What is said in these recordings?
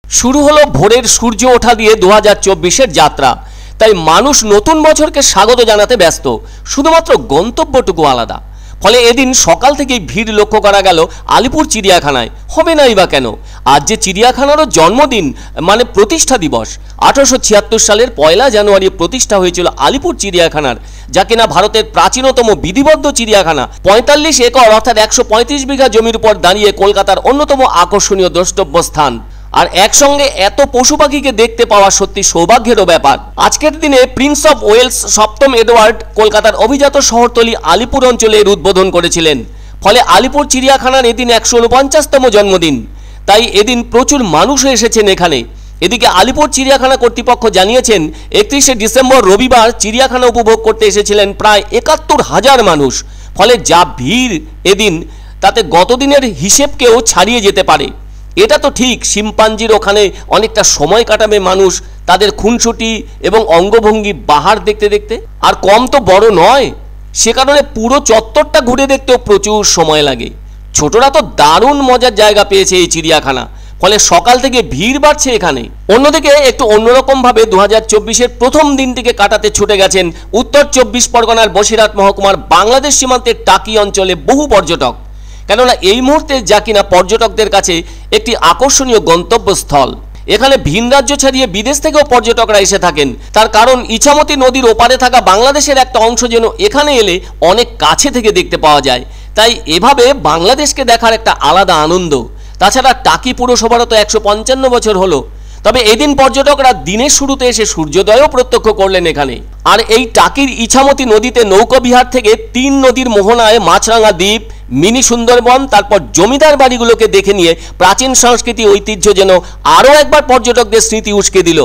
শুরু হলো ভোরের সূর্য ওঠা দিয়ে 2024-এর যাত্রা। তাই মানুষ নতুন বছরকে স্বাগত জানাতে ব্যস্ত, শুধুমাত্র গন্তব্যটুকু আলাদা। ফলে এদিন সকাল থেকেই ভিড় লক্ষ্য করা গেল আলিপুর চিড়িয়াখানায়। হবে নাই বা কেন, আজ যে চিড়িয়াখানারও জন্মদিন, মানে প্রতিষ্ঠা দিবস। 1876 সালের 1 জানুয়ারি প্রতিষ্ঠা হয়েছিল আলিপুর চিড়িয়াখানার, যা কিনা ভারতের প্রাচীনতম বিধিবদ্ধ চিড়িয়াখানা। 45 একর অর্থাৎ 135 বিঘা জমির উপর দাঁড়িয়ে কলকাতার অন্যতম আকর্ষণীয় দ্রষ্টব্য স্থান। আর একসঙ্গে এত পশু পাখিকে দেখতে পাওয়া সত্যি সৌভাগ্যেরও ব্যাপার। আজকের দিনে প্রিন্স অফ ওয়েলস সপ্তম এডওয়ার্ড কলকাতার অভিজাত শহরতলি আলিপুর অঞ্চলে এর উদ্বোধন করেছিলেন। ফলে আলিপুর চিড়িয়াখানার এদিন 149তম জন্মদিন, তাই এদিন প্রচুর মানুষ এসেছেন এখানে। এদিকে আলিপুর চিড়িয়াখানা কর্তৃপক্ষ জানিয়েছেন 31শে ডিসেম্বর রবিবার চিড়িয়াখানা উপভোগ করতে এসেছিলেন প্রায় 71,000 মানুষ। ফলে যা ভিড় এদিন, তাতে গতদিনের হিসেবকেও ছাড়িয়ে যেতে পারে। এটা তো ঠিক, শিম্পাঞ্জির ওখানে অনেকটা সময় কাটাবে মানুষ তাদের খুনসুটি এবং অঙ্গভঙ্গি বাহার দেখতে দেখতে। আর কম তো বড় নয়, সে কারণে পুরো চত্বরটা ঘুরে দেখতেও প্রচুর সময় লাগে। ছোটরা তো দারুণ মজার জায়গা পেয়েছে এই চিড়িয়াখানা, ফলে সকাল থেকে ভিড় বাড়ছে এখানে। অন্যদিকে একটু অন্যরকমভাবে 2024-এর প্রথম দিনটিকে কাটাতে ছুটে গেছেন উত্তর 24 পরগনার বসিরহাট মহকুমার বাংলাদেশ সীমান্তের টাকি অঞ্চলে বহু পর্যটক। কেননা এই মুহূর্তে যা কিনা পর্যটকদের কাছে একটি আকর্ষণীয় গন্তব্যস্থল। এখানে ভিন রাজ্য ছাড়িয়ে বিদেশ থেকেও পর্যটকরা এসে থাকেন। তার কারণ ইছামতি নদীর ওপারে থাকা বাংলাদেশের একটা অংশ যেন এখানে এলে অনেক কাছে থেকে দেখতে পাওয়া যায়। তাই এভাবে বাংলাদেশকে দেখার একটা আলাদা আনন্দ। তাছাড়া টাকি পুরসভারও তো 155 বছর হলো। তবে এদিন পর্যটকরা দিনের শুরুতে এসে সূর্যোদয়ও প্রত্যক্ষ করলেন এখানে। আর এই টাকির ইছামতি নদীতে নৌকোবিহার থেকে 3 নদীর মোহনায় মাছরাঙা দ্বীপ, মিনি সুন্দরবন, তারপর জমিদার বাড়িগুলোকে দেখে নিয়ে প্রাচীন সংস্কৃতি ঐতিহ্য যেন আরও একবার পর্যটকদের স্মৃতি উস্কে দিল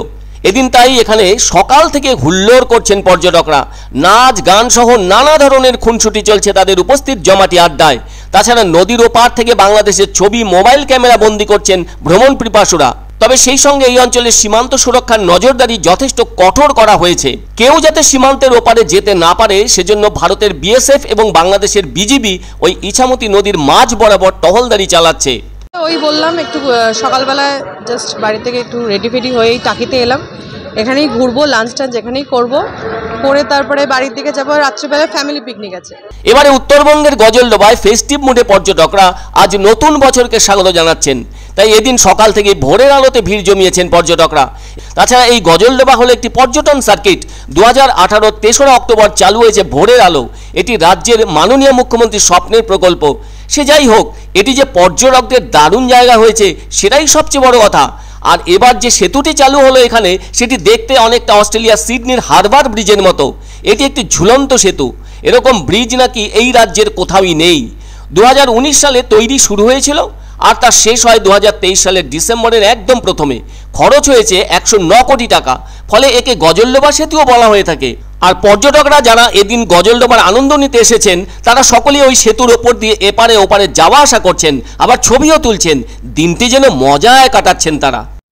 এদিন। তাই এখানে সকাল থেকে হুল্লোড় করছেন পর্যটকরা। নাচ গান সহ নানা ধরনের খুনসুটি চলছে তাদের উপস্থিত জমাটি আড্ডায়। তাছাড়া নদীর ওপার থেকে বাংলাদেশের ছবি মোবাইল ক্যামেরা বন্দি করছেন ভ্রমণ পিপাসুরা। তবে সেই সঙ্গে এই অঞ্চলের সীমান্ত সুরক্ষার নজরদারি যথেষ্ট কঠোর করা হয়েছে। কেউ যাতে সীমান্তের ওপারে যেতে না পারে সেজন্য ভারতের বিএসএফ এবং বাংলাদেশের বিজিবি ওই ইছামতি নদীর মাঝ বরাবর টহলদারি চালাচ্ছে। ওই বললাম একটু সকালবেলায় জাস্ট বাড়ি থেকে একটু রেডি ফেডি হয়েই টাকিতে এলাম। এখানেই ঘুরবো, লাঞ্চ টাঞ্চ এখানেই করবো, করে তারপরে বাড়ির দিকে যাবো। রাত্রিবেলায় ফ্যামিলি পিকনিক আছে। এবারে উত্তরবঙ্গের গজলডোবায় ফেস্টিভ মুডে পর্যটকরা আজ নতুন বছরকে স্বাগত জানাচ্ছেন। তাই এদিন সকাল থেকে ভোরের আলোতে ভিড় জমিয়েছেন পর্যটকরা। তাছাড়া এই গজলডোবা হলো একটি পর্যটন সার্কিট। 2018 3রা অক্টোবর চালু হয়েছে ভোরের আলো। এটি রাজ্যের মাননীয় মুখ্যমন্ত্রীর স্বপ্নের প্রকল্প। সে যাই হোক, এটি যে পর্যটকদের দারুণ জায়গা হয়েছে সেটাই সবচেয়ে বড় কথা। আর এবার যে সেতুটি চালু হলো এখানে, সেটি দেখতে অনেকটা অস্ট্রেলিয়ার সিডনির হারবার ব্রিজের মতো। এটি একটি ঝুলন্ত সেতু। এরকম ব্রিজ নাকি এই রাজ্যের কোথাওই নেই। 2019 সালে তৈরি শুরু হয়েছিল আর তা শেষ হয় 2023 সালের ডিসেম্বরের একদম প্রথমে। খরচ হয়েছে 109 কোটি টাকা। ফলে একে গজলডোবা সেতুও বলা হয়ে থাকে। আর পর্যটকরা যারা এদিন গজলডোবার আনন্দ নিতে এসেছেন তারা সকলেই ওই সেতুর ওপর দিয়ে এপারে ওপারে যাওয়া আসা করছেন, আবার ছবিও তুলছেন। দিনটি যেন মজায় কাটাচ্ছেন তারা।